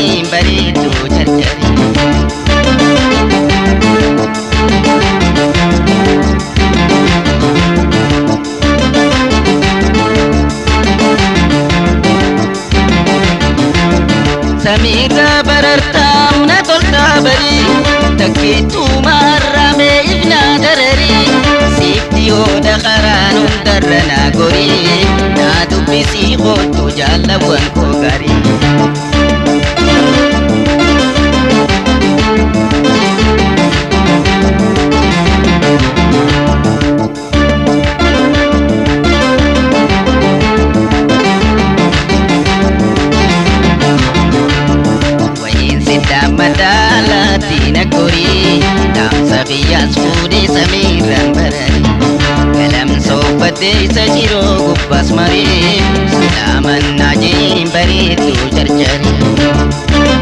najiin bareedduu jarjari. Samiirra barartaa humna toltaa barii takkeettuu maarramee ifnaa dararii siifti hooda karaan hundarra naa gorii naa dubbisii kootu jaalawwan koo garii. Madala tina kori damsa qiyas fuudhe samiirraan barari galam soofadhe isa jiroo gubbas marii salaaman najiin bareedduu jarjari.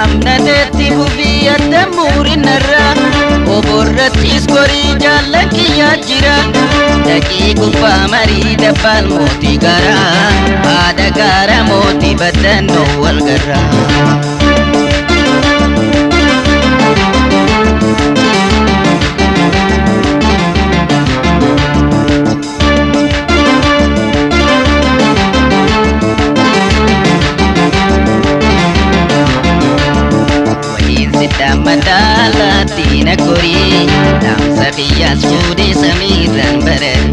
Amnateetti fufii adda muurinarraa oborrattis gorii jaallan kiyyaa jira dhaqii gubbaa marii dabbaan mootii garaa haadha gaara mootii baddannoo wal garraa. Madala tina kori damsa qiyas fuudhe samiirraan barari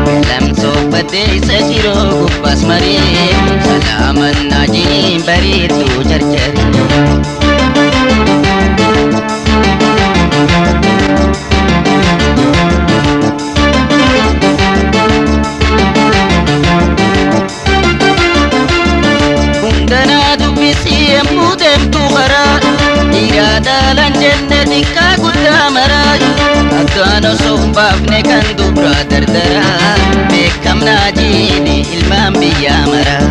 galam soofadhe isa jiroo gubbas marii salaaman najiin bareedduu jarjari. Hundanaa dubbisii yemmuu deemtu karaa dalan jannati ka guddaa maraa akkaan osoo hin baafne kan dubraa dardaraa beekamnaa jiini ilmaan biyyaa maraa.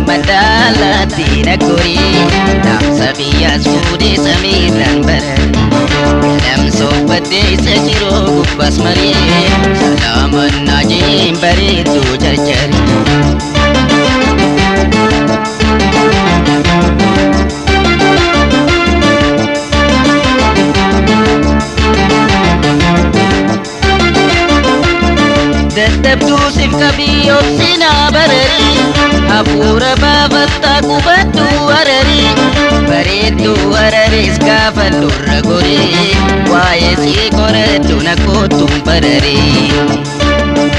Madala tina kori damsa qiyas fuudhe samiirraan barari galam soofadhe isa jiroo gubbas marii salaaman najiin bareedduu jarjari. Dadhabduu siif qabii obsinaa barari hafuura baafattaa qubadhuu hararii bareedduu hararis gaafa lurra gorii waa'ee sii qoradhu na kootuun bararii.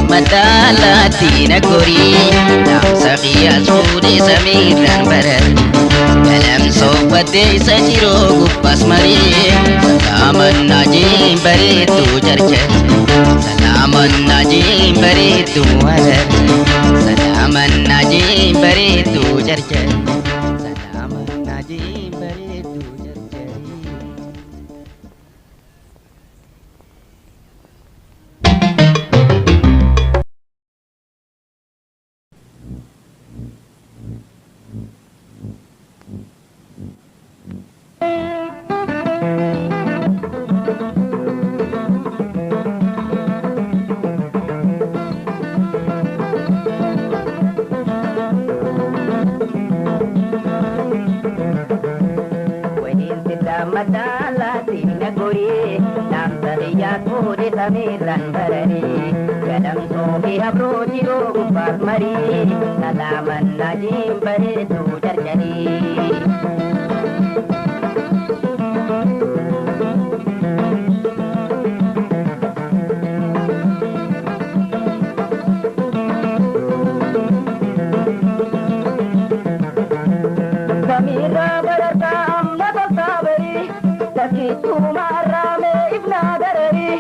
Madala tina kori damsa qiyas fuudhe samiirraan barari galam soofadhe isa jiroo gubbas marii salaaman najiin bareedduu jarjari. Salaaman najiin bareedduu harari salaaman najiin bareedduu jarjari salaaman najiin bareedduu jarjari. Madala tina kori damsa qiyas fuudhe samiirraan barari galam soofii habroo jiroo gubbas marii salaaman najiin bareedduu jarjari. Samira barata amma tasabari Takitu marame ibna darari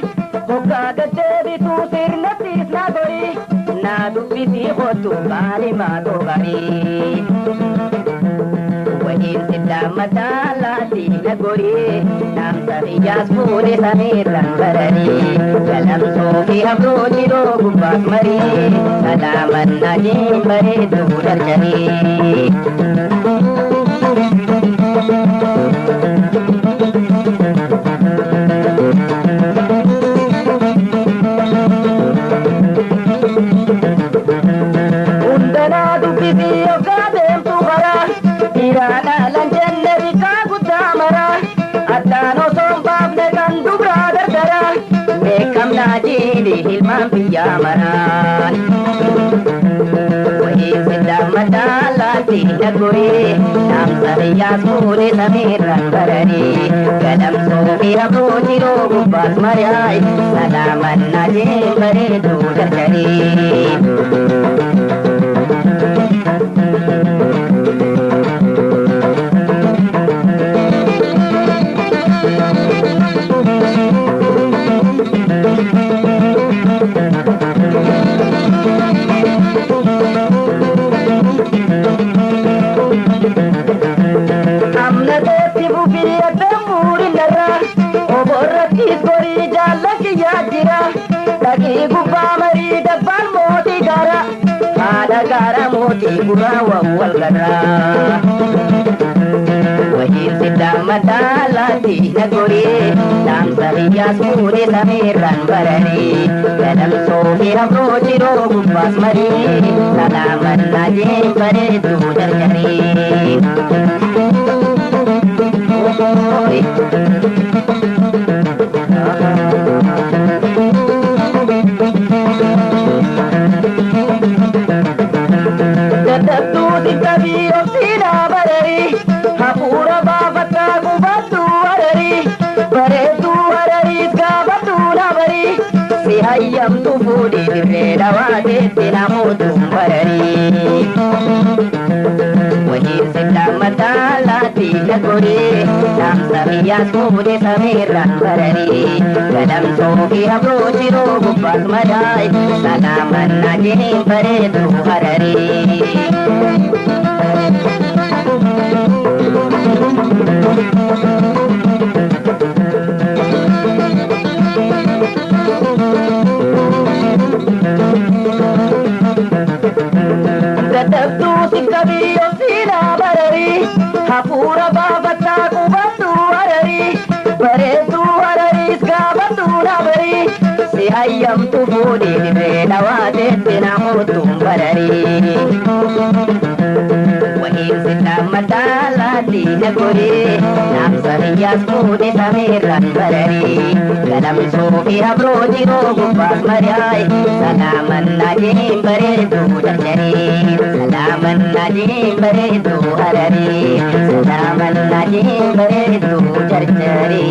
Hoka gajebi tu sirna tisna gori Na dubiti khotu bali mato gari Wahin sidda matala tina gori Nam sariyas pune samiran barari Dalam sofi habro jiro gubbas mari Salaman najim bari dudar jari Undana dubisi ogadem tu bara Irana lanjenne bika gudamara Adano sombab ne gandu brother dara Mekam najili hilman piyamara Wahi sidda madala tina guri Nam sariyas pune samiran barari Galam sofi habro jiro gubbas mariyai Salaman najim bare dudar jari Amna deti bufiri adamuri nara Oborratis gori jalla kiya jira Taki gubba mari dabban moti gara Pada gara moti gura wawal gara Wahin sidda madala tina gori Nam sariyas pune samiran barari Dalam sofi habro jiro gubbas mari Salaman najim bare dudar jari Dadabdu dikabi ofsina barari Hapura babata gubatu arari Baretu arari gabatu nabari Sihayam tufudi dirreda wate tinamutum barari Wahin sidda matala tina gori Nam sariyas pune samiran barari Galam sofi habro jiro gubbas madai Salaman najim bare du harari Gadabdu sikabi ofsina barari Hapura babata kubatu arari Baretu arari skabatu nabari Sihayam tufudi dirreda wate tinamutum barari Wahin sidda madala tina gori Nam sariyas pune samiran barari Galam sofi habro jiro gubbas mariyai Salaman najim bare dudar jari Salaman najim bare du harari Salaman najim bare dudar jari